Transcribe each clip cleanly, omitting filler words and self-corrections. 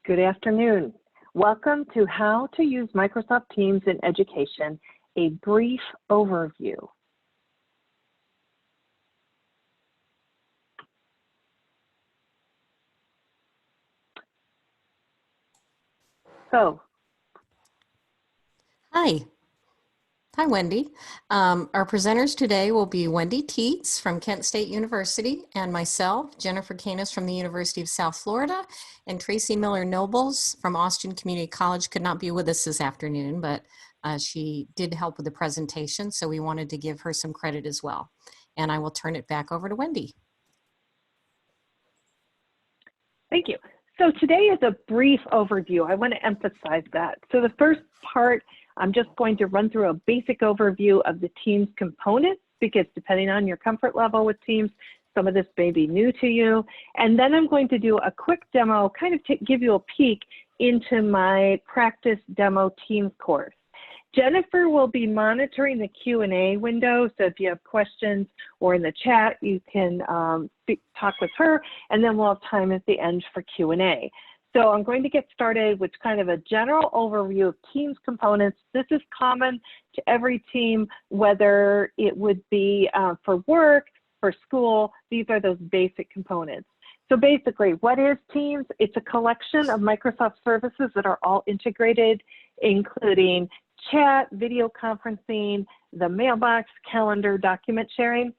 Good afternoon. Welcome to How to Use Microsoft Teams in Education, a brief overview. Hi, Wendy. Our presenters today will be Wendy Tietz from Kent State University and myself, Jennifer Canis from the University of South Florida, and Tracy Miller-Nobles from Austin Community College could not be with us this afternoon, but she did help with the presentation, so we wanted to give her some credit as well. And I will turn it back over to Wendy. Thank you. So today is a brief overview. I want to emphasize that. So the first part, I'm just going to run through a basic overview of the Teams components, because depending on your comfort level with Teams, some of this may be new to you. And then I'm going to do a quick demo, kind of give you a peek into my practice demo Teams course. Jennifer will be monitoring the Q&A window, so if you have questions or in the chat, you can talk with her, and then we'll have time at the end for Q&A. So I'm going to get started with kind of a general overview of Teams components. This is common to every team, whether it would be for work, for school. These are those basic components. So basically, what is Teams? It's a collection of Microsoft services that are all integrated, including chat, video conferencing, the mailbox, calendar, document sharing.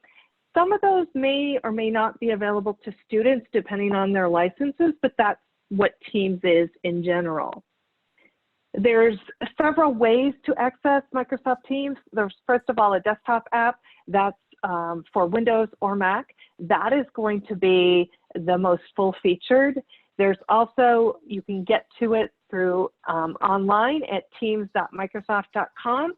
Some of those may or may not be available to students depending on their licenses, but that's what Teams is in general. There's several ways to access Microsoft Teams. There's first of all a desktop app that's for Windows or Mac. That is going to be the most full-featured. There's also, you can get to it through online at teams.microsoft.com,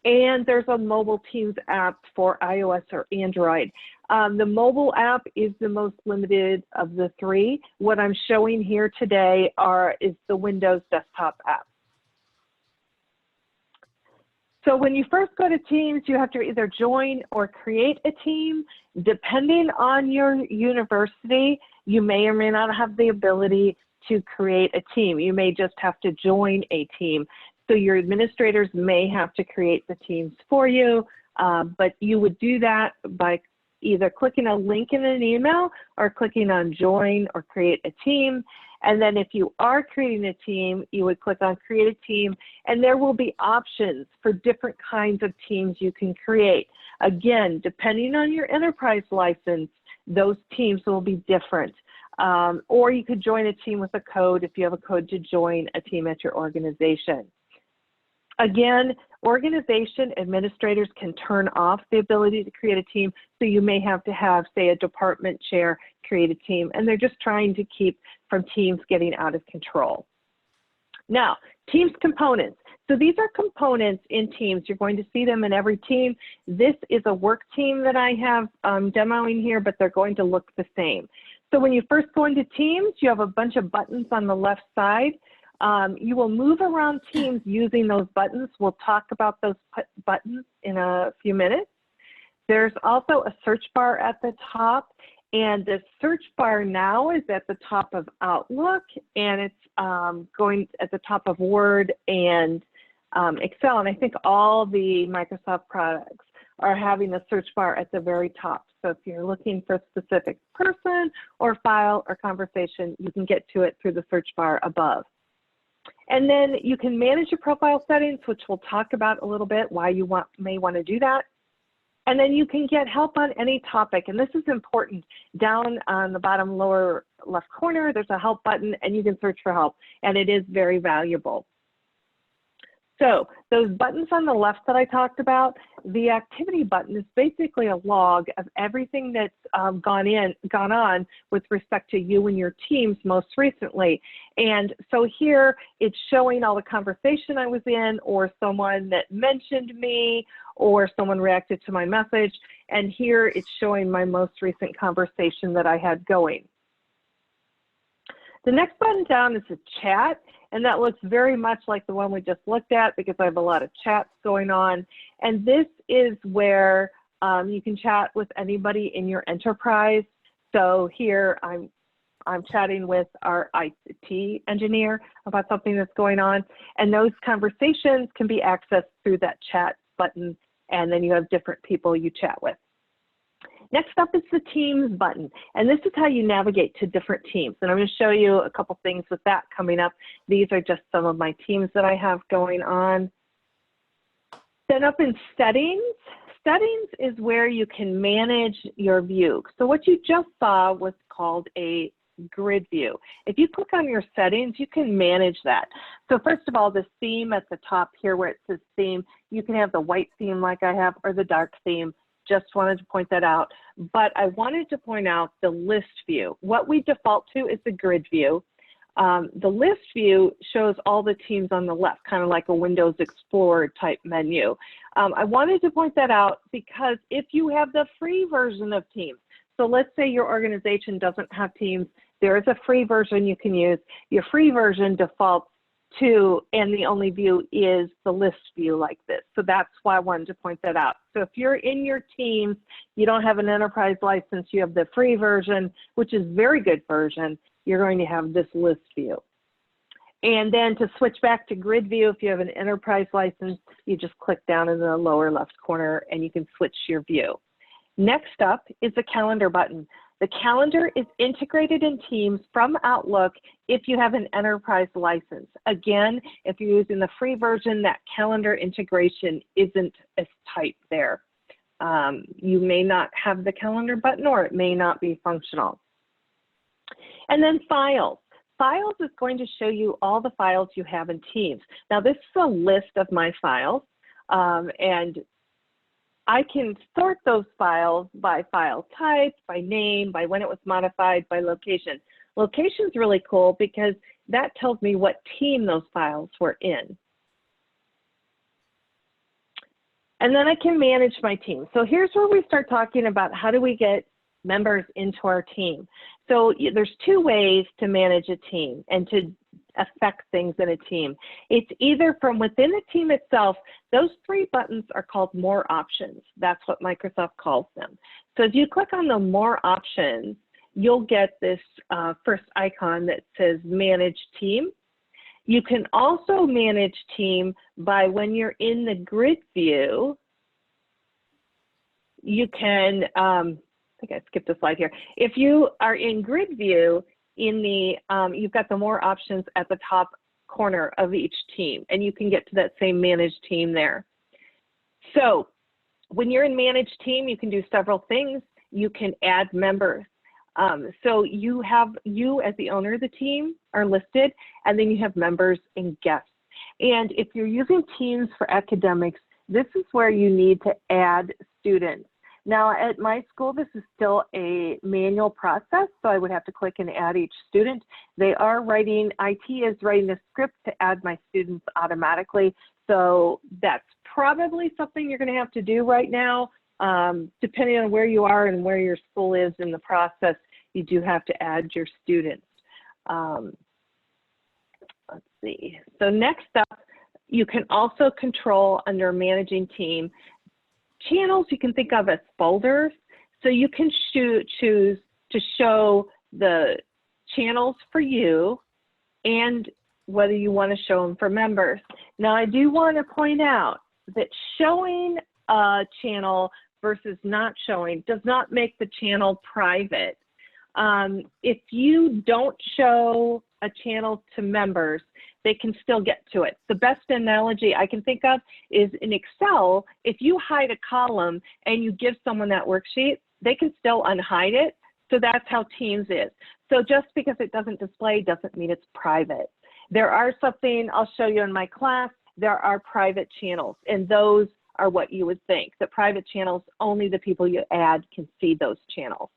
and there's a mobile Teams app for iOS or Android. The mobile app is the most limited of the three. What I'm showing here today is the Windows desktop app. So when you first go to Teams, you have to either join or create a team. Depending on your university, you may or may not have the ability to create a team. You may just have to join a team. So your administrators may have to create the teams for you, but you would do that by either clicking a link in an email or clicking on join or create a team. And then if you are creating a team, you would click on create a team, and there will be options for different kinds of teams you can create. Again, depending on your enterprise license, those teams will be different. Or you could join a team with a code if you have a code to join a team at your organization. Again, organization administrators can turn off the ability to create a team, so you may have to have, say, a department chair create a team, and they're just trying to keep from teams getting out of control. Now, Teams components. So these are components in Teams. You're going to see them in every team. This is a work team that I have demoing here, but they're going to look the same. So when you first go into Teams, you have a bunch of buttons on the left side. You will move around Teams using those buttons. We'll talk about those buttons in a few minutes. There's also a search bar at the top, and the search bar now is at the top of Outlook, and it's going at the top of Word and Excel, and I think all the Microsoft products are having a search bar at the very top. So if you're looking for a specific person or file or conversation, you can get to it through the search bar above. And then you can manage your profile settings, which we'll talk about a little bit, why you may want to do that. And then you can get help on any topic. And this is important. Down on the bottom lower left corner, there's a help button, and you can search for help. And it is very valuable. So those buttons on the left that I talked about, the activity button is basically a log of everything that's gone on with respect to you and your teams most recently. And so here it's showing all the conversation I was in, or someone that mentioned me, or someone reacted to my message. And here it's showing my most recent conversation that I had going. The next button down is a chat, and that looks very much like the one we just looked at because I have a lot of chats going on. And this is where you can chat with anybody in your enterprise. So here I'm I'm chatting with our IT engineer about something that's going on, and those conversations can be accessed through that chat button, and then you have different people you chat with. Next up is the Teams button, and this is how you navigate to different teams. And I'm going to show you a couple things with that coming up. These are just some of my teams that I have going on. Then up in settings, settings is where you can manage your view. So what you just saw was called a grid view. If you click on your settings, you can manage that. So first of all, the theme at the top here where it says theme, you can have the white theme like I have or the dark theme. Just wanted to point that out. But I wanted to point out the list view. What we default to is the grid view. The list view shows all the teams on the left, kind of like a Windows Explorer type menu. I wanted to point that out because if you have the free version of Teams, so let's say your organization doesn't have Teams, there is a free version you can use. Your free version defaults to, and the only view is the list view like this. So that's why I wanted to point that out. So if you're in your Teams, you don't have an enterprise license, you have the free version, which is very good version, you're going to have this list view. And then to switch back to grid view, if you have an enterprise license, you just click down in the lower left corner and you can switch your view. Next up is the calendar button. The calendar is integrated in Teams from Outlook if you have an enterprise license. Again, if you're using the free version, that calendar integration isn't as tight there. You may not have the calendar button or it may not be functional. And then files. Files is going to show you all the files you have in Teams. Now this is a list of my files, and I can sort those files by file type, by name, by when it was modified, by location. Location is really cool because that tells me what team those files were in. And then I can manage my team. So here's where we start talking about how do we get members into our team. So there's two ways to manage a team and to affect things in a team. It's either from within the team itself. Those three buttons are called more options. That's what Microsoft calls them. So if you click on the more options, you'll get this first icon that says manage team. You can also manage team by when you're in the grid view, you can, I think I skipped a slide here. If you are in grid view, in the, you've got the more options at the top corner of each team, and you can get to that same manage team there. So when you're in manage team, you can do several things. You can add members. So you as the owner of the team are listed, and then you have members and guests. And if you're using Teams for academics, this is where you need to add students. Now at my school, this is still a manual process, so I would have to click and add each student. They are writing, IT is writing a script to add my students automatically, so that's probably something you're going to have to do right now. Depending on where you are and where your school is in the process, you do have to add your students. Let's see. So next up, you can also control under managing team. Channels you can think of as folders. So you can choose to show the channels for you and whether you want to show them for members. Now I do want to point out that showing a channel versus not showing does not make the channel private. If you don't show a channel to members, they can still get to it. The best analogy I can think of is in Excel, if you hide a column and you give someone that worksheet, they can still unhide it. So that's how Teams is. So just because it doesn't display doesn't mean it's private. There are something I'll show you in my class, there are private channels, and those are what you would think. The private channels, only the people you add can see those channels.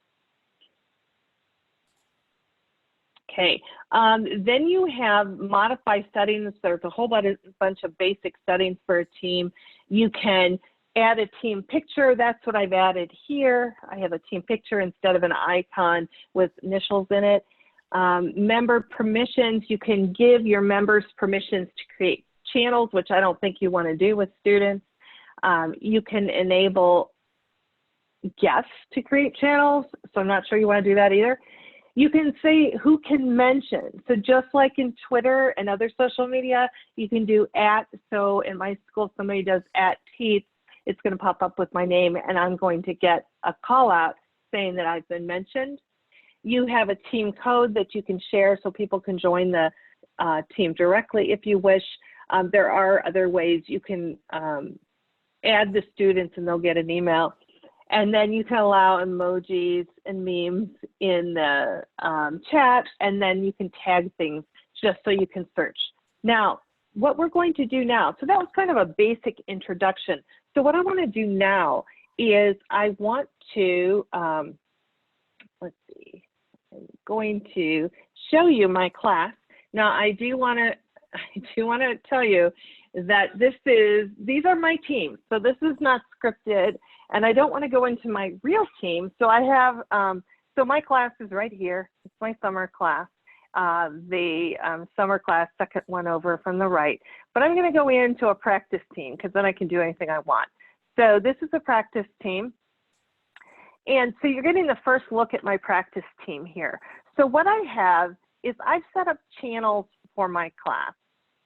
Okay, then you have modify settings. There's a whole bunch of basic settings for a team. You can add a team picture. That's what I've added here. I have a team picture instead of an icon with initials in it. Member permissions, you can give your members permissions to create channels, which I don't think you want to do with students. You can enable guests to create channels, so I'm not sure you want to do that either. You can say who can mention. So just like in Twitter and other social media, you can do @. So in my school, if somebody does @Tietz, it's going to pop up with my name, and I'm going to get a call out saying that I've been mentioned. You have a team code that you can share so people can join the team directly if you wish. There are other ways you can add the students and they'll get an email. And then you can allow emojis and memes in the chat, and then you can tag things just so you can search. Now, what we're going to do now, so that was kind of a basic introduction. So what I want to do now is I want to, let's see, I'm going to show you my class. Now, I do want to tell you that these are my teams. So this is not scripted, and I don't want to go into my real team. So I have, so my class is right here. It's my summer class. The summer class, second one over from the right. But I'm going to go into a practice team because then I can do anything I want. So this is a practice team. And so you're getting the first look at my practice team here. So what I have is I've set up channels for my class.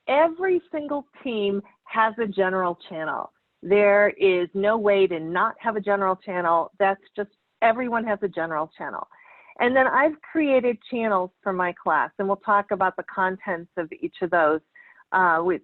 Every single team has a general channel. There is no way to not have a general channel. That's just, everyone has a general channel. And then I've created channels for my class, and we'll talk about the contents of each of those. I've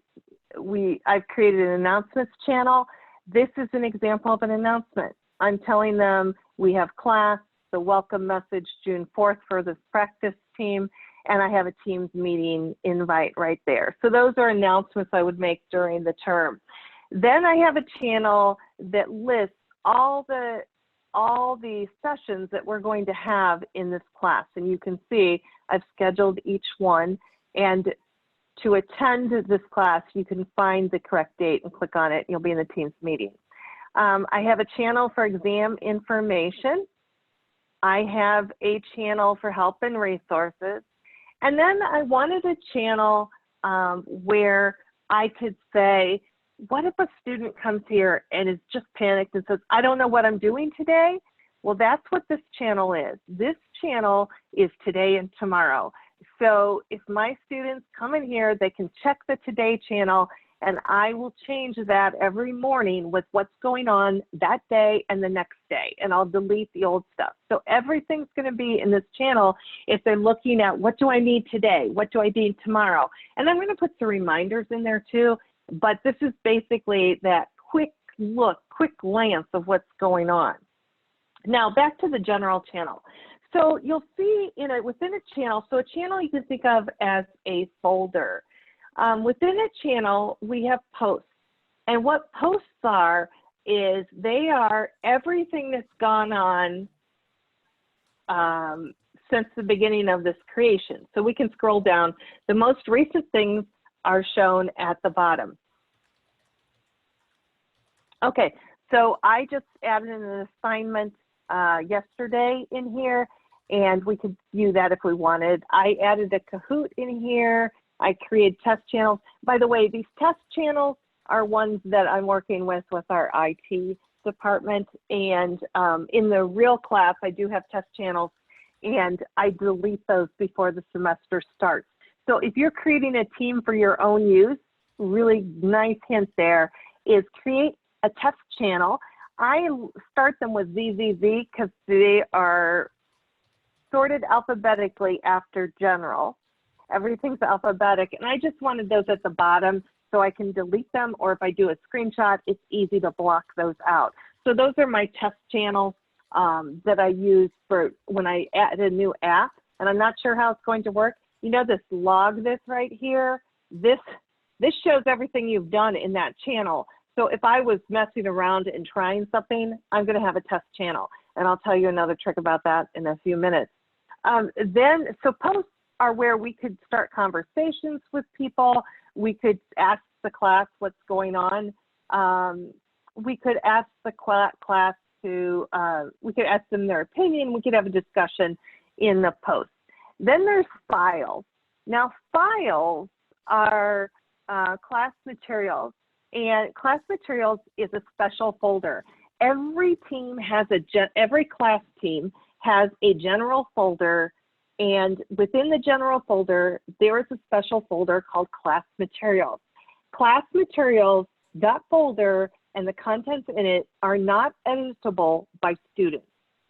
created an announcements channel. This is an example of an announcement. I'm telling them we have class, the welcome message June 4th for this practice team, and I have a Teams meeting invite right there. So those are announcements I would make during the term. Then I have a channel that lists all the sessions that we're going to have in this class. And you can see I've scheduled each one. And to attend this class, you can find the correct date and click on it. And you'll be in the Teams meeting. I have a channel for exam information. I have a channel for help and resources. And then I wanted a channel where I could say, what if a student comes here and is just panicked and says, I don't know what I'm doing today? Well, that's what this channel is. This channel is today and tomorrow. So if my students come in here, they can check the today channel, and I will change that every morning with what's going on that day and the next day, and I'll delete the old stuff. So everything's going to be in this channel if they're looking at what do I need today? What do I need tomorrow? And I'm going to put some reminders in there too. But this is basically that quick look, quick glance of what's going on. Now back to the general channel. So you'll see within a channel, so a channel you can think of as a folder. Within a channel, we have posts. And what posts are is they are everything that's gone on since the beginning of this creation. So we can scroll down. The most recent things are shown at the bottom. Okay, so I just added an assignment yesterday in here, and we could view that if we wanted. I added a Kahoot in here. I created test channels. By the way, these test channels are ones that I'm working with our IT department. And in the real class, I do have test channels, and I delete those before the semester starts. So if you're creating a team for your own use, really nice hint there is create a test channel. I start them with ZZZ because they are sorted alphabetically after general. Everything's alphabetic, and I just wanted those at the bottom so I can delete them, or if I do a screenshot, it's easy to block those out. So those are my test channels that I use for when I add a new app, and I'm not sure how it's going to work. You know, this log this right here, this shows everything you've done in that channel. So if I was messing around and trying something, I'm going to have a test channel, and I'll tell you another trick about that in a few minutes. So posts are where we could start conversations with people. We could ask the class what's going on. We could ask the class to, we could ask them their opinion. We could have a discussion in the post. Then there's files. Now files are class materials, and class materials is a special folder. Every team has every class team has a general folder And within the general folder, there is a special folder called Class Materials. Class Materials, that folder and the contents in it are not editable by students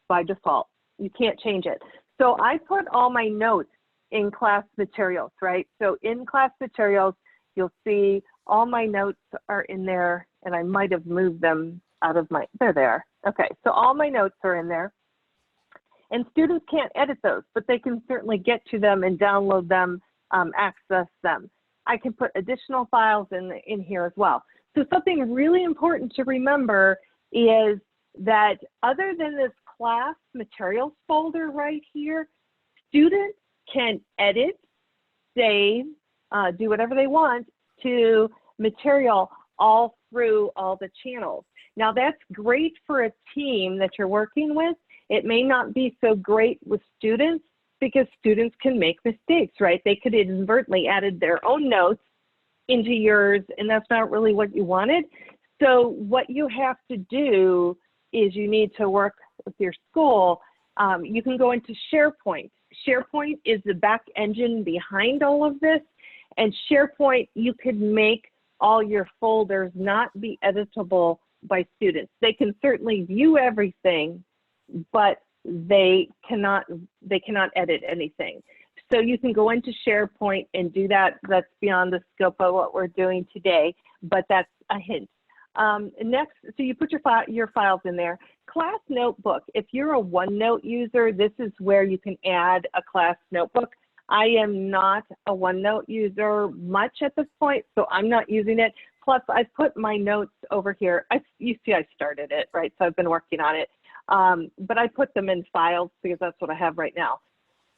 by default. You can't change it. So I put all my notes in Class Materials, right? So in Class Materials, you'll see all my notes are in there, and I might have moved them out of my, they're there. Okay, so all my notes are in there. And students can't edit those, but they can certainly get to them and download them, access them. I can put additional files in here as well. So something really important to remember is that other than this class materials folder right here, students can edit, save, do whatever they want to material all through all the channels. Now that's great for a team that you're working with. It may not be so great with students because students can make mistakes, right? They could inadvertently added their own notes into yours, and that's not really what you wanted. So what you have to do is you need to work with your school. You can go into SharePoint. SharePoint is the back engine behind all of this, and SharePoint, you could make all your folders not be editable by students. They can certainly view everything, but they cannot edit anything. So you can go into SharePoint and do that. That's beyond the scope of what we're doing today, but that's a hint. Next, so you put your files in there. Class Notebook, if you're a OneNote user, this is where you can add a class notebook. I am not a OneNote user much at this point, so I'm not using it. Plus, I put my notes over here. You see I started it, right? So I've been working on it. But I put them in files because that's what I have right now.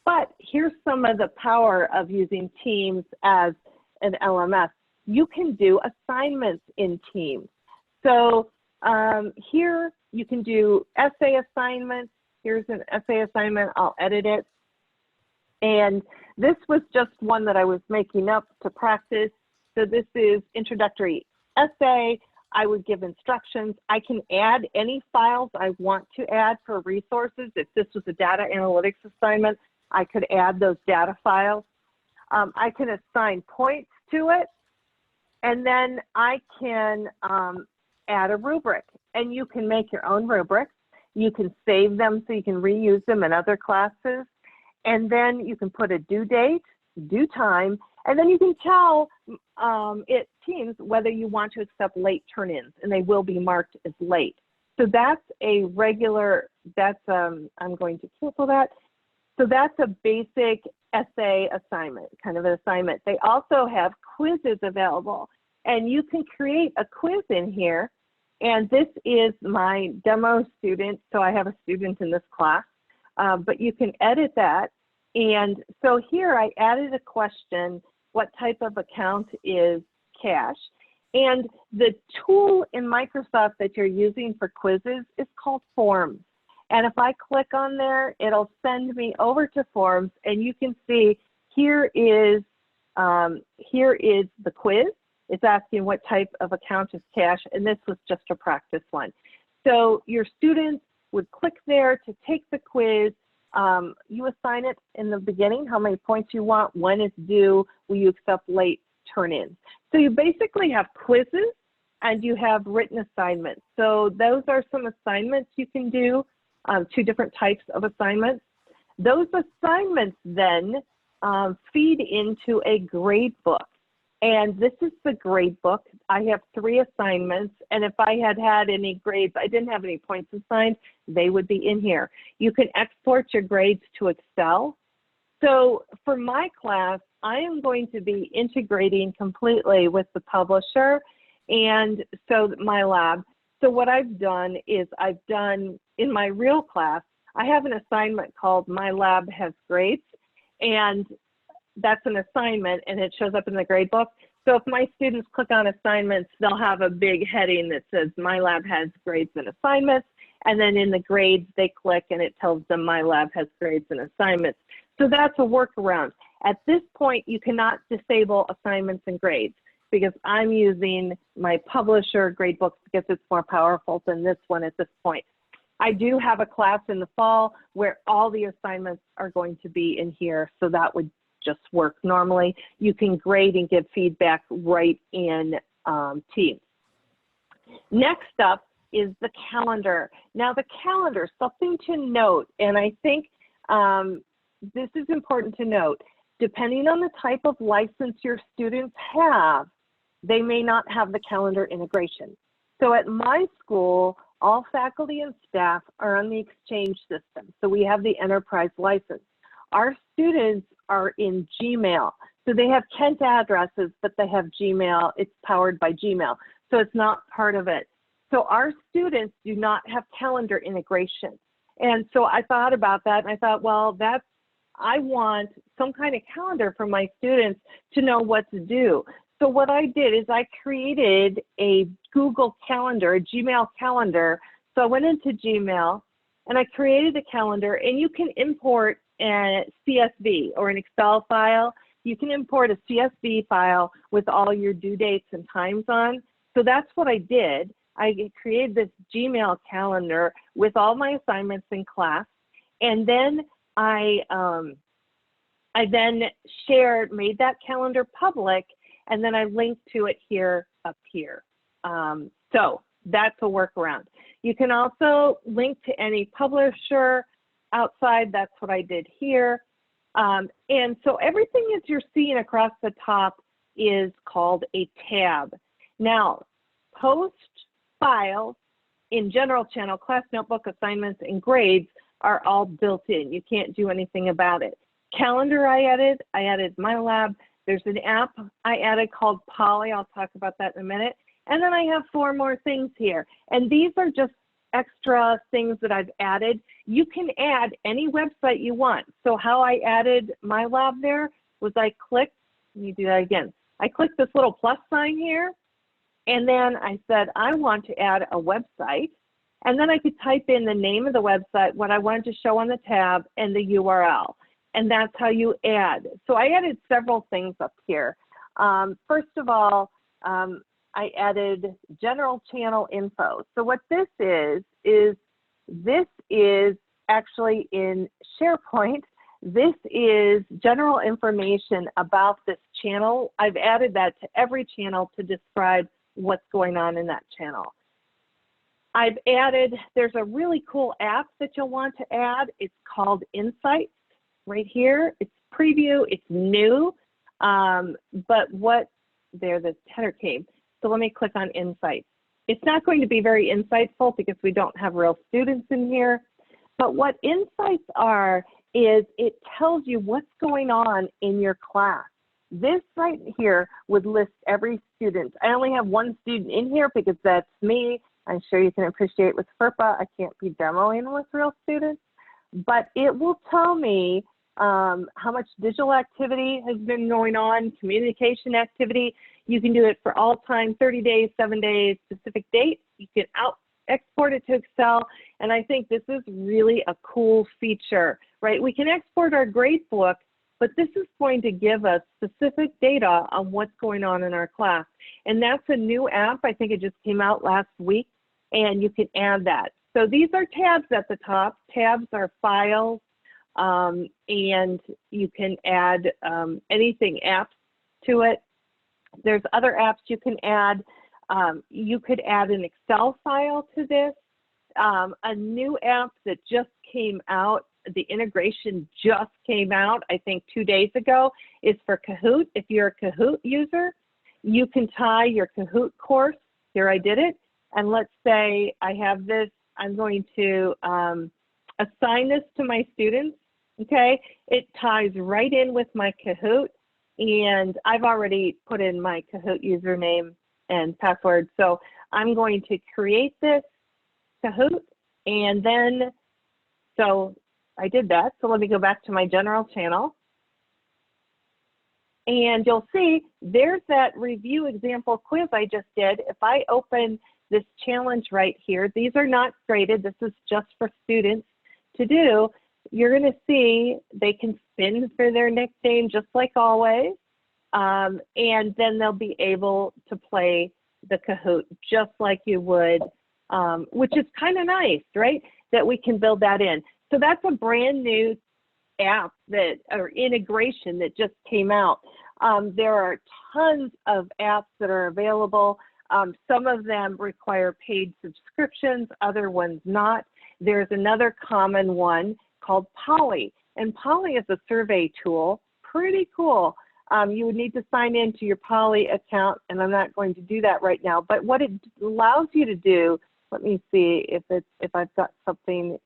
But here's some of the power of using Teams as an LMS. You can do assignments in Teams. So here you can do essay assignments. Here's an essay assignment. I'll edit it. And this was just one that I was making up to practice. So this is introductory essay. I would give instructions. I can add any files I want to add for resources. If this was a data analytics assignment, I could add those data files. I can assign points to it, and then I can add a rubric, and you can make your own rubrics. You can save them so you can reuse them in other classes, and then you can put a due date, due time, and then you can tell Teams whether you want to accept late turn-ins, and they will be marked as late. So that's a regular, I'm going to cancel that. So that's a basic essay assignment, kind of an assignment. They also have quizzes available, and you can create a quiz in here. And this is my demo student, so I have a student in this class, but you can edit that. And so here I added a question, what type of account is cash? And the tool in Microsoft that you're using for quizzes is called Forms. And if I click on there, it'll send me over to Forms, and you can see here is the quiz. It's asking what type of account is cash, and this was just a practice one. So your students would click there to take the quiz. You assign it in the beginning, how many points you want, when it's due, will you accept late turn-ins. So you basically have quizzes and you have written assignments. So those are some assignments you can do, two different types of assignments. Those assignments then feed into a gradebook. And this is the gradebook. I have 3 assignments, and if I had any grades, I didn't have any points assigned, they would be in here. You can export your grades to Excel. So for my class, I am going to be integrating completely with the publisher and so my lab. So what I've done is in my real class, I have an assignment called My Lab Has Grades, and that's an assignment, and it shows up in the gradebook. So if my students click on assignments, they'll have a big heading that says My Lab Has Grades and Assignments, and then in the grades they click and it tells them My Lab Has Grades and Assignments. So that's a workaround. At this point, you cannot disable assignments and grades because I'm using my publisher gradebook because it's more powerful than this one at this point. I do have a class in the fall where all the assignments are going to be in here, so that would just work normally. You can grade and give feedback right in Teams. Next up is the calendar. Now the calendar, something to note, and I think this is important to note, depending on the type of license your students have, they may not have the calendar integration. So at my school, all faculty and staff are on the exchange system. So we have the enterprise license. Our students are in Gmail. So they have Kent addresses, but they have Gmail. It's powered by Gmail. So it's not part of it. So our students do not have calendar integration. And so I thought about that and I thought, well, I want some kind of calendar for my students to know what to do. So what I did is I created a Google Calendar, a Gmail calendar. So I went into Gmail and I created a calendar, and you can import a CSV or an Excel file. You can import a CSV file with all your due dates and times on. So that's what I did. I created this Gmail calendar with all my assignments in class, and then I then made that calendar public, and then I linked to it here up here. So that's a workaround. You can also link to any publisher outside. That's what I did here. And so everything that you're seeing across the top is called a tab. Now, post files in general channel, class notebook, assignments, and grades are all built in. You can't do anything about it. Calendar I added my lab. There's an app I added called Polly. I'll talk about that in a minute. And then I have 4 more things here. And these are just extra things that I've added. You can add any website you want. So how I added my lab there was I clicked, let me do that again. I clicked this little plus sign here, and then I said, I want to add a website. And then I could type in the name of the website, what I wanted to show on the tab, and the URL. And that's how you add. So I added several things up here. First of all, I added general channel info. So what this is actually in SharePoint. This is general information about this channel. I've added that to every channel to describe what's going on in that channel. I've added, there's a really cool app that you'll want to add. It's called Insights right here. It's preview, it's new, but the header came. So let me click on Insights. It's not going to be very insightful because we don't have real students in here, but what Insights are is it tells you what's going on in your class. This right here would list every student. I only have one student in here because that's me. I'm sure you can appreciate with FERPA, I can't be demoing with real students, but it will tell me how much digital activity has been going on, communication activity. You can do it for all time, 30 days, 7 days, specific date. You can export it to Excel, and I think this is really a cool feature, right? We can export our gradebook, but this is going to give us specific data on what's going on in our class. And that's a new app. I think it just came out last week, and you can add that. So these are tabs at the top. Tabs are files, and you can add anything, apps to it. There's other apps you can add. You could add an Excel file to this. A new app that just came out, the integration just came out, I think 2 days ago, is for Kahoot. If you're a Kahoot user, you can tie your Kahoot course. Here I did it. And let's say I have this, I'm going to assign this to my students, okay? It ties right in with my Kahoot, and I've already put in my Kahoot username and password. So I'm going to create this Kahoot, and then, so I did that. So let me go back to my general channel. And you'll see there's that review example quiz I just did. If I open this challenge right here, these are not graded. This is just for students to do. You're going to see they can spin for their nickname just like always. And then they'll be able to play the Kahoot just like you would, which is kind of nice, right? that we can build that in. So that's a brand new app or integration that just came out. There are tons of apps that are available. Some of them require paid subscriptions, other ones not. There's another common one called Poly, and Poly is a survey tool, pretty cool. You would need to sign into your Poly account, and I'm not going to do that right now, but what it allows you to do, let me see if I've got something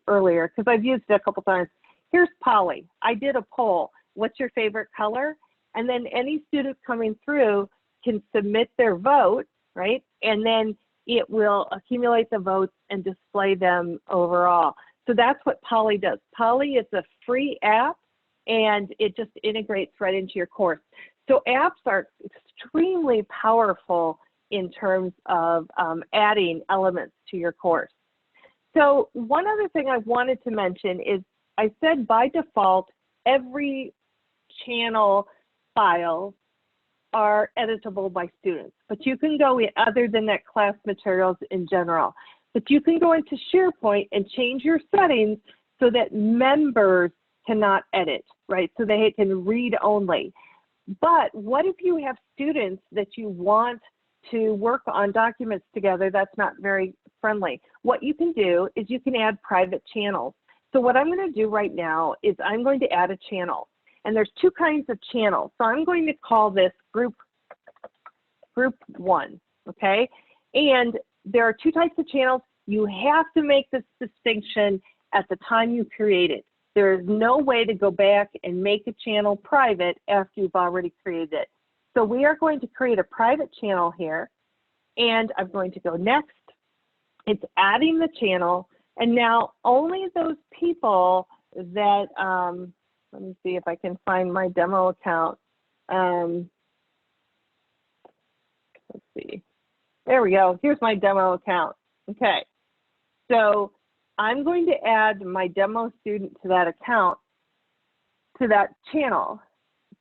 earlier, because I've used it a couple times. Here's Poly. I did a poll. What's your favorite color? And then any student coming through can submit their vote, right? And then it will accumulate the votes and display them overall. So that's what Poly does. Poly is a free app, and it just integrates right into your course. So apps are extremely powerful in terms of adding elements to your course. So one other thing I wanted to mention is I said by default, every channel files are editable by students, but you can go in, other than that class materials in general, but you can go into SharePoint and change your settings so that members cannot edit, right? So they can read only. But what if you have students that you want to work on documents together? That's not very friendly. What you can do is you can add private channels. So what I'm going to do right now is I'm going to add a channel. And there's two kinds of channels. So I'm going to call this group 1, okay? And there are two types of channels. You have to make this distinction at the time you create it. There is no way to go back and make a channel private after you've already created it. So we are going to create a private channel here, and I'm going to go next. It's adding the channel, and now only those people that, let me see if I can find my demo account. Let's see. There we go. Here's my demo account. Okay. So I'm going to add my demo student to that account, to that channel.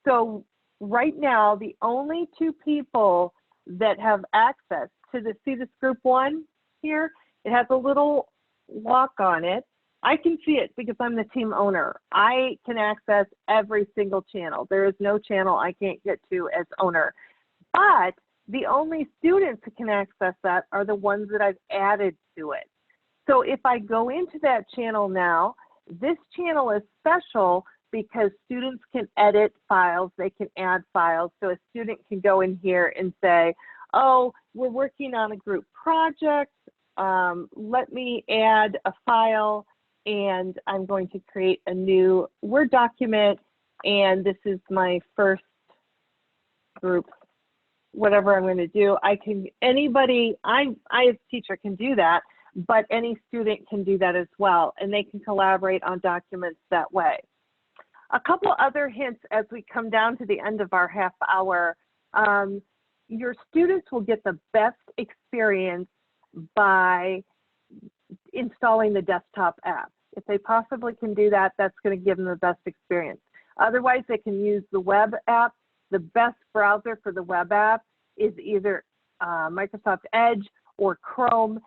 So right now, the only two people that have access to the, see this group 1 here? It has a little lock on it. I can see it because I'm the team owner. I can access every single channel. There is no channel I can't get to as owner. But the only students who can access that are the ones that I've added to it. So if I go into that channel now, this channel is special because students can edit files, they can add files. So a student can go in here and say, oh, we're working on a group project. Let me add a file, and I'm going to create a new Word document, and this is my first group, whatever I'm going to do. I can, anybody, I as a teacher can do that, but any student can do that as well, and they can collaborate on documents that way. A couple other hints as we come down to the end of our half hour. Your students will get the best experience by installing the desktop app. If they possibly can do that, that's going to give them the best experience. Otherwise, they can use the web app. The best browser for the web app is either Microsoft Edge or Chrome.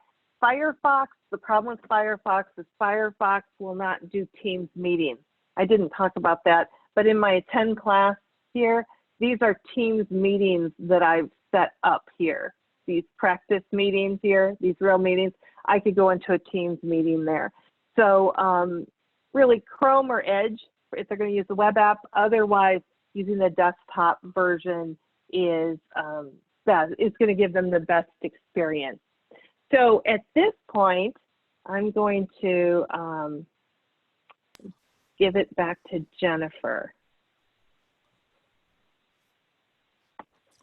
Firefox, the problem with Firefox is Firefox will not do Teams meetings. I didn't talk about that, but in my Attend class here, these are Teams meetings that I've set up here. These practice meetings here, these real meetings, I could go into a Teams meeting there. So really Chrome or Edge, if they're going to use the web app, otherwise using the desktop version is going to give them the best experience. So at this point, I'm going to give it back to Jennifer.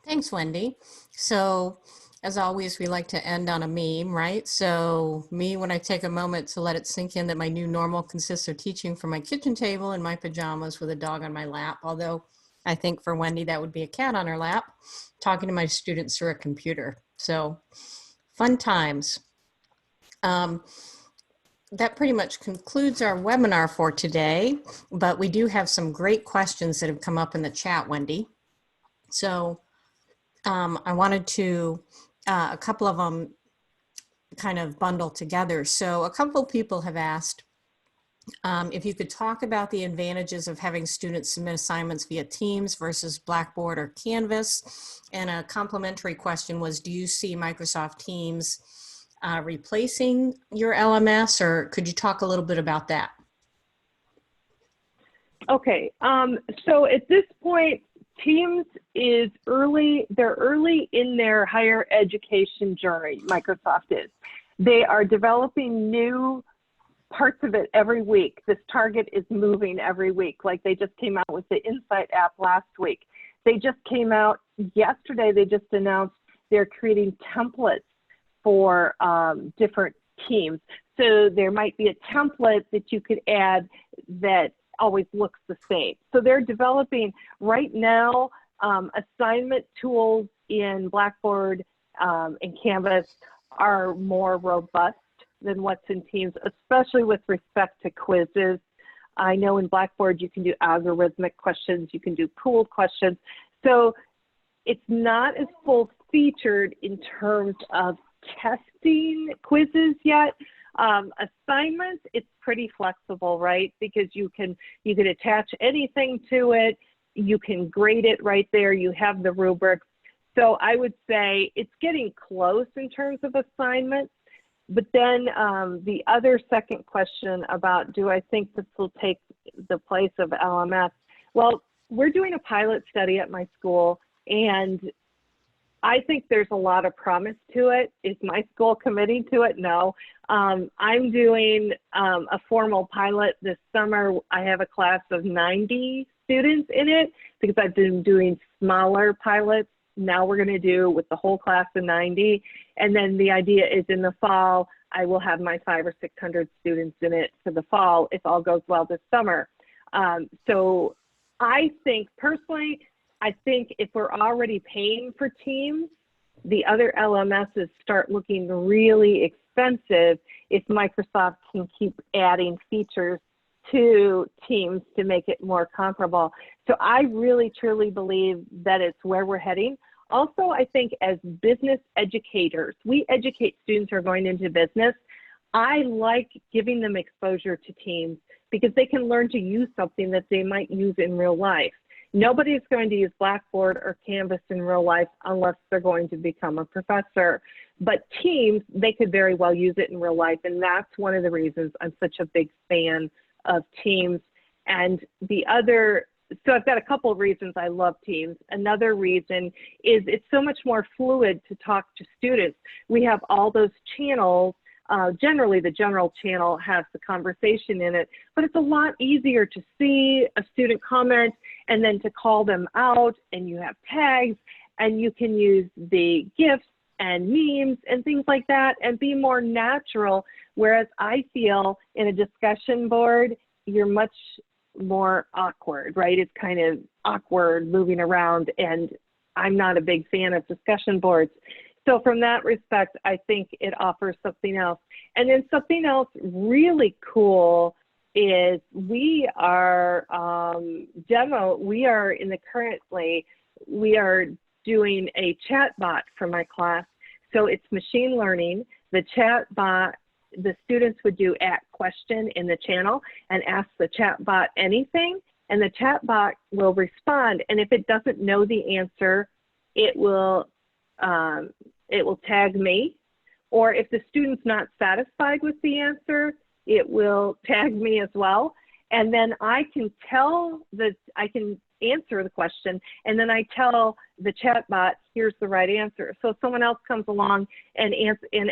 Thanks, Wendy. So as always, we like to end on a meme, right? So me, when I take a moment to let it sink in that my new normal consists of teaching from my kitchen table in my pajamas with a dog on my lap, although I think for Wendy, that would be a cat on her lap, talking to my students through a computer. So fun times. That pretty much concludes our webinar for today, but we do have some great questions that have come up in the chat, Wendy. So I wanted to, a couple of them kind of bundled together. So a couple of people have asked if you could talk about the advantages of having students submit assignments via Teams versus Blackboard or Canvas. And a complementary question was, do you see Microsoft Teams replacing your LMS, or could you talk a little bit about that? Okay, so at this point, Teams is early, they're early in their higher education journey, Microsoft is. They are developing new parts of it every week. This target is moving every week. Like they just came out with the Insight app last week. They just came out yesterday, they just announced they're creating templates for different teams. So there might be a template that you could add that always looks the same. So they're developing right now assignment tools in Blackboard and Canvas are more robust than what's in Teams, especially with respect to quizzes. I know in Blackboard you can do algorithmic questions, you can do pooled questions. So it's not as full featured in terms of testing quizzes yet. Assignments, it's pretty flexible, right? Because you can attach anything to it, you can grade it right there, you have the rubrics. So I would say it's getting close in terms of assignments. But then the other second question about, do I think this will take the place of LMS? Well, we're doing a pilot study at my school, and I think there's a lot of promise to it. Is my school committing to it? No. I'm doing a formal pilot this summer. I have a class of 90 students in it because I've been doing smaller pilots. Now we're going to do with the whole class of 90. And then the idea is in the fall, I will have my 500 or 600 students in it for the fall if all goes well this summer. So I think personally, I think if we're already paying for Teams, the other LMSs start looking really expensive if Microsoft can keep adding features to Teams to make it more comparable. So I really truly believe that it's where we're heading. Also, I think as business educators, we educate students who are going into business. I like giving them exposure to Teams because they can learn to use something that they might use in real life. Nobody's going to use Blackboard or Canvas in real life unless they're going to become a professor. But Teams, they could very well use it in real life, and that's one of the reasons I'm such a big fan of Teams. And the other, so I've got a couple of reasons I love Teams. Another reason is it's so much more fluid to talk to students. We have all those channels. Generally, the general channel has the conversation in it, but it's a lot easier to see a student comment and then to call them out, and you have tags, and you can use the GIFs and memes and things like that and be more natural, whereas I feel in a discussion board, you're much more awkward, right? It's kind of awkward moving around, and I'm not a big fan of discussion boards. So from that respect, I think it offers something else. And then something else really cool is we are we are doing a chat bot for my class. So it's machine learning. The chat bot, the students would do @question in the channel and ask the chat bot anything, and the chat bot will respond. And if it doesn't know the answer, it will tag me, or if the student's not satisfied with the answer, it will tag me as well. And then I can I can answer the question, and then I tell the chatbot, here's the right answer. So if someone else comes along and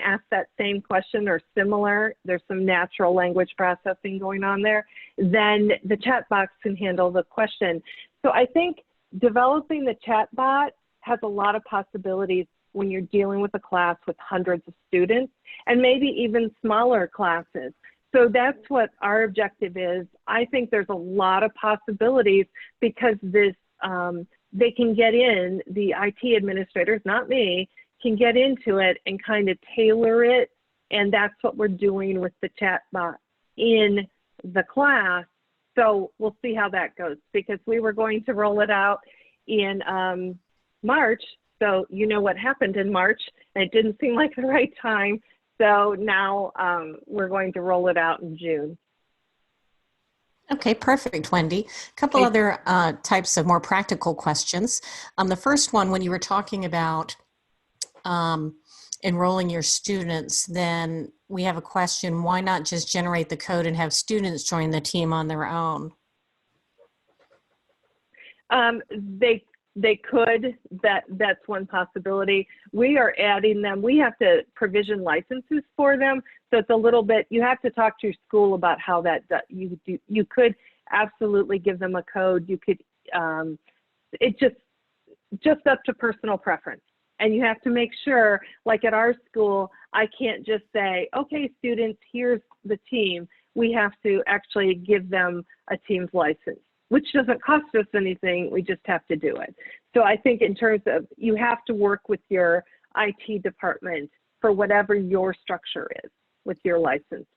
asks that same question or similar, there's some natural language processing going on there, then the chatbot can handle the question. So I think developing the chatbot has a lot of possibilities when you're dealing with a class with hundreds of students and maybe even smaller classes. So that's what our objective is. I think there's a lot of possibilities because this, they can get in, the IT administrators, not me, can get into it and kind of tailor it. And that's what we're doing with the chatbot in the class. So we'll see how that goes, because we were going to roll it out in March. So you know what happened in March, and it didn't seem like the right time. So now we're going to roll it out in June. Okay, perfect, Wendy. A couple other types of more practical questions. The first one, when you were talking about enrolling your students, then we have a question, why not just generate the code and have students join the team on their own? They could, that's one possibility. We are adding them. We have to provision licenses for them. So it's a little bit, you have to talk to your school about how that, you could absolutely give them a code. You could, it's just up to personal preference. And you have to make sure, like at our school, I can't just say, okay, students, here's the team. We have to actually give them a team's license, which doesn't cost us anything. We just have to do it. So I think in terms of, you have to work with your IT department for whatever your structure is with your license.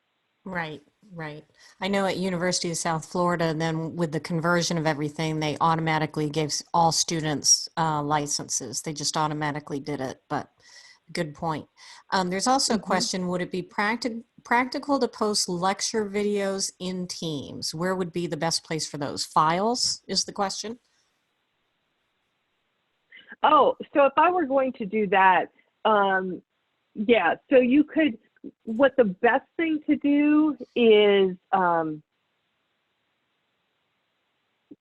Right, right. I know at University of South Florida, then with the conversion of everything, they automatically gave all students licenses. They just automatically did it, but good point. There's also a question, would it be practical to post lecture videos in Teams? Where would be the best place for those? Files is the question. Oh, so if I were going to do that, yeah, so you could, what the best thing to do is,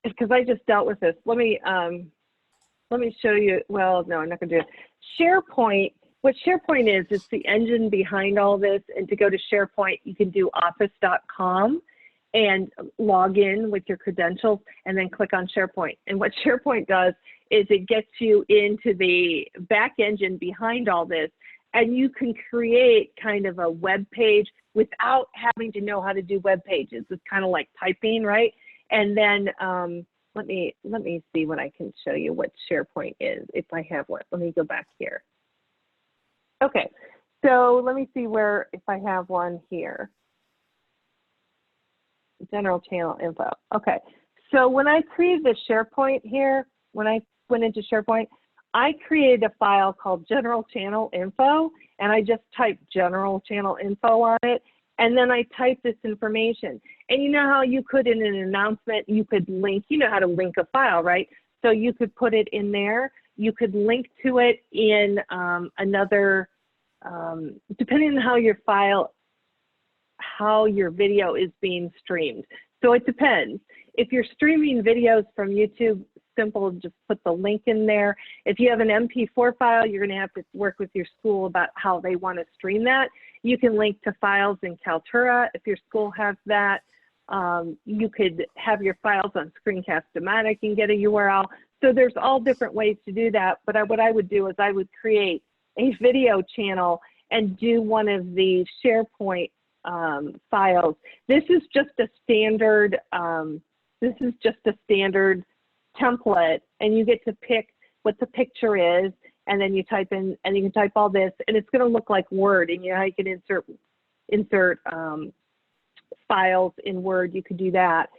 because I just dealt with this. Let me show you. Well, no, I'm not going to do it. SharePoint. What SharePoint is, it's the engine behind all this. And to go to SharePoint, you can do office.com and log in with your credentials and then click on SharePoint. And what SharePoint does is it gets you into the back engine behind all this. And you can create kind of a web page without having to know how to do web pages. It's kind of like typing, right? And then let me see what I can show you what SharePoint is, if I have one. Let me go back here. Okay, so let me see where, if I have one here. General channel info. Okay, so when I created the SharePoint here, when I went into SharePoint, I created a file called general channel info, and I just typed general channel info on it, and then I typed this information. And you know how you could, in an announcement, you could link, you know how to link a file, right? So you could put it in there. You could link to it in another, depending on how your file, how your video is being streamed. So it depends. If you're streaming videos from YouTube, simple, just put the link in there. If you have an MP4 file, you're going to have to work with your school about how they want to stream that. You can link to files in Kaltura if your school has that. You could have your files on Screencast-O-Matic and get a URL. So there's all different ways to do that. But what I would do is I would create a video channel and do one of the SharePoint files. This is just a standard. Template, and you get to pick what the picture is, and then you type in, and you can type all this, and it's going to look like Word. And you know how you can insert files in Word. You could do that.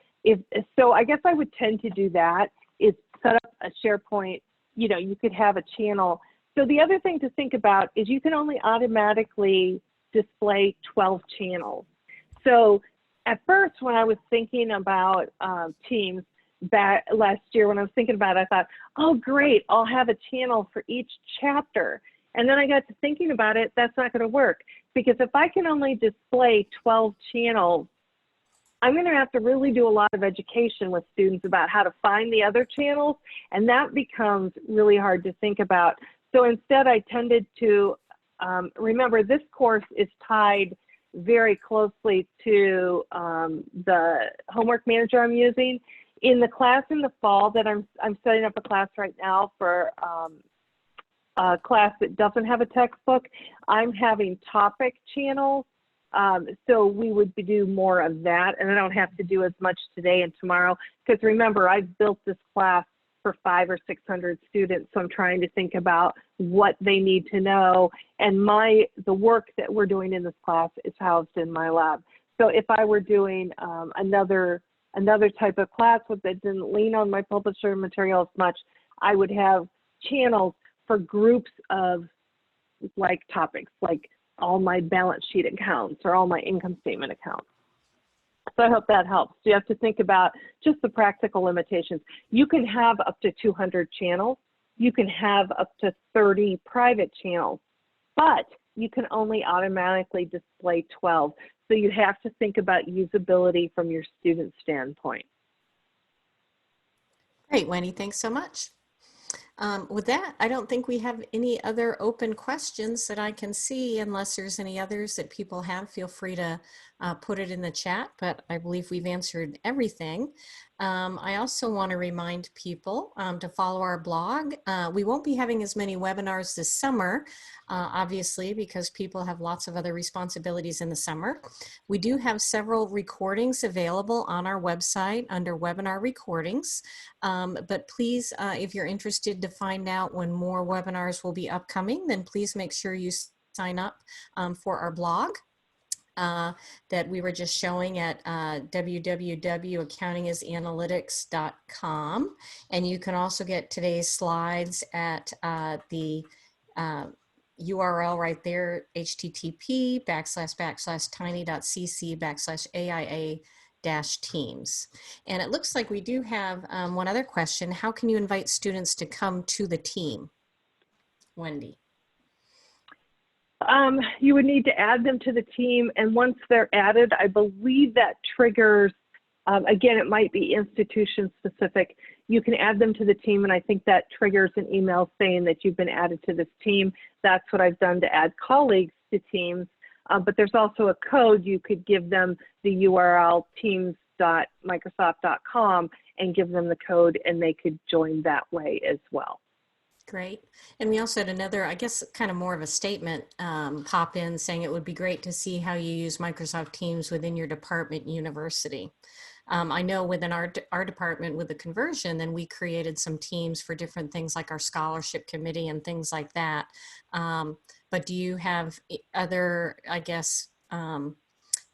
So I guess I would tend to do that, is set up a SharePoint. You know, you could have a channel. So the other thing to think about is you can only automatically display 12 channels. So at first, when I was thinking about Teams, back last year when I was thinking about it, I thought, oh great, I'll have a channel for each chapter. And then I got to thinking about it, that's not going to work, because if I can only display 12 channels, I'm going to have to really do a lot of education with students about how to find the other channels, and that becomes really hard to think about. So instead I tended to, remember this course is tied very closely to the homework manager I'm using. In the class in the fall that I'm setting up a class right now for a class that doesn't have a textbook, I'm having topic channels. So we would do more of that, and I don't have to do as much today and tomorrow, because remember, I've built this class for 500 or 600 students, so I'm trying to think about what they need to know, and the work that we're doing in this class is housed in my lab. So if I were doing another type of class that didn't lean on my publisher material as much, I would have channels for groups of like topics, like all my balance sheet accounts or all my income statement accounts. So I hope that helps. You have to think about just the practical limitations. You can have up to 200 channels. You can have up to 30 private channels, but you can only automatically display 12. So you have to think about usability from your student standpoint. Great, Wendy, thanks so much. With that, I don't think we have any other open questions that I can see. Unless there's any others that people have, feel free to put it in the chat, but I believe we've answered everything. I also want to remind people to follow our blog. We won't be having as many webinars this summer, obviously, because people have lots of other responsibilities in the summer. We do have several recordings available on our website under webinar recordings. But please, if you're interested to find out when more webinars will be upcoming, then please make sure you sign up for our blog that we were just showing at www.accountingisanalytics.com. And you can also get today's slides at the URL right there, http://tiny.cc/AIA-Teams. And it looks like we do have one other question. How can you invite students to come to the team? Wendy. You would need to add them to the team, and once they're added, I believe that triggers, again, it might be institution specific. You can add them to the team, and I think that triggers an email saying that you've been added to this team. That's what I've done to add colleagues to teams, but there's also a code. You could give them the URL teams.microsoft.com and give them the code, and they could join that way as well. Great. And we also had another, I guess, kind of more of a statement pop in saying it would be great to see how you use Microsoft Teams within your department university. I know within our department with the conversion, then we created some teams for different things like our scholarship committee and things like that. But do you have other, I guess,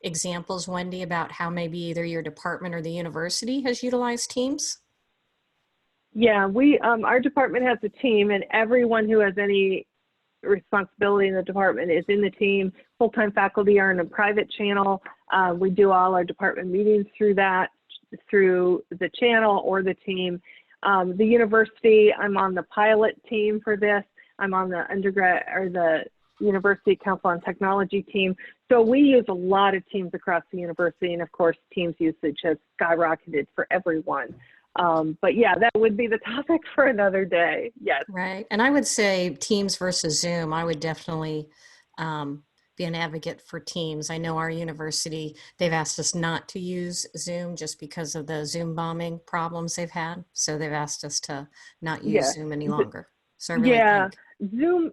examples, Wendy, about how maybe either your department or the university has utilized Teams? Yeah, we our department has a team, and everyone who has any responsibility in the department is in the team. Full-time faculty are in a private channel. We do all our department meetings through the channel or the team. The university, I'm on the pilot team for this. I'm on the undergrad or the University Council on Technology team. So we use a lot of teams across the university, and of course, Teams usage has skyrocketed for everyone. But yeah, that would be the topic for another day. Yes. Right. And I would say Teams versus Zoom. I would definitely be an advocate for Teams. I know our university, they've asked us not to use Zoom just because of the Zoom bombing problems they've had. So they've asked us to not use Zoom any longer. So I really think.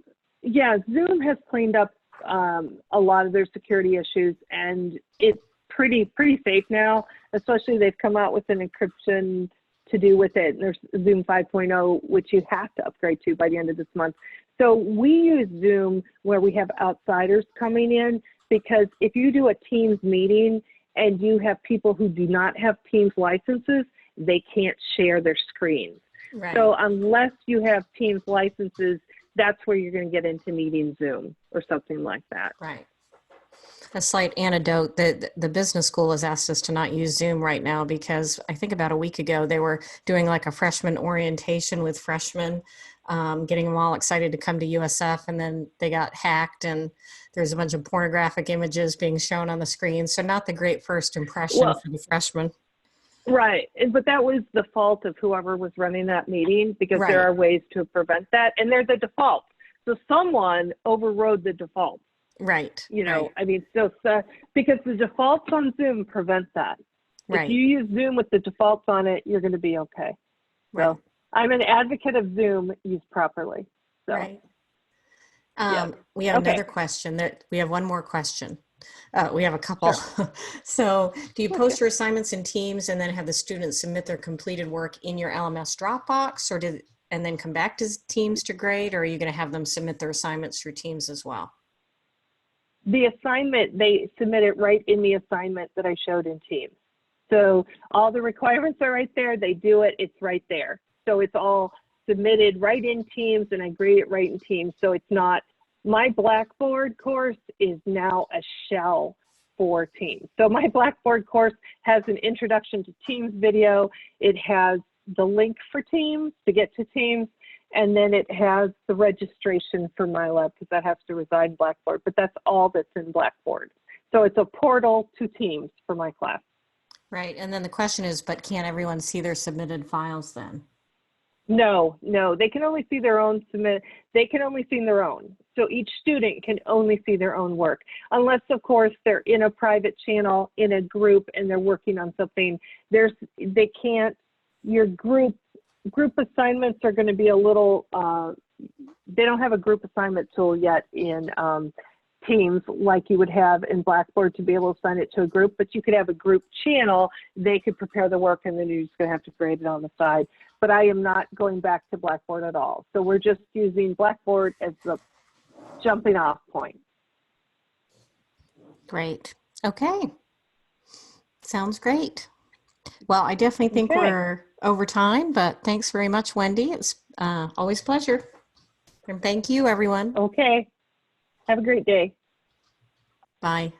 Zoom has cleaned up a lot of their security issues, and it's pretty safe now. Especially they've come out with an encryption to do with it. There's Zoom 5.0, which you have to upgrade to by the end of this month. So we use Zoom where we have outsiders coming in, because if you do a Teams meeting and you have people who do not have Teams licenses, they can't share their screens. Right. So unless you have Teams licenses, that's where you're going to get into meeting Zoom or something like that. Right. A slight anecdote that the business school has asked us to not use Zoom right now because I think about a week ago they were doing like a freshman orientation with freshmen, getting them all excited to come to USF, and then they got hacked and there's a bunch of pornographic images being shown on the screen. So not the great first impression for the freshmen. Right, but that was the fault of whoever was running that meeting, because there are ways to prevent that, and there's a default. So someone overrode the default. Right. You know, I mean, so because the defaults on Zoom prevent that. If you use Zoom with the defaults on it, you're going to be okay. So I'm an advocate of Zoom used properly. So. Right. We have another question. We have one more question. We have a couple. Sure. So do you post your assignments in Teams and then have the students submit their completed work in your LMS Dropbox, and then come back to Teams to grade, or are you going to have them submit their assignments through Teams as well? The assignment, they submit it right in the assignment that I showed in Teams. So all the requirements are right there. They do it. It's right there. So it's all submitted right in Teams, and I grade it right in Teams. So it's not My Blackboard course is now a shell for Teams. So my Blackboard course has an introduction to Teams video. It has the link for Teams to get to Teams, and then it has the registration for my lab because that has to reside in Blackboard, but that's all that's in Blackboard. So it's a portal to Teams for my class. Right. And then the question is, but can't everyone see their submitted files then? No, they can only see their own they can only see their own. So each student can only see their own work, unless of course they're in a private channel in a group and they're working on something. They can't, your group assignments are going to be a little, they don't have a group assignment tool yet in Teams like you would have in Blackboard to be able to assign it to a group, but you could have a group channel. They could prepare the work and then you're just going to have to grade it on the side. But I am not going back to Blackboard at all. So we're just using Blackboard as the jumping off point. Great. Okay. Sounds great. Well, I definitely think we're over time, but thanks very much, Wendy. It's always a pleasure. And thank you, everyone. Okay. Have a great day. Bye.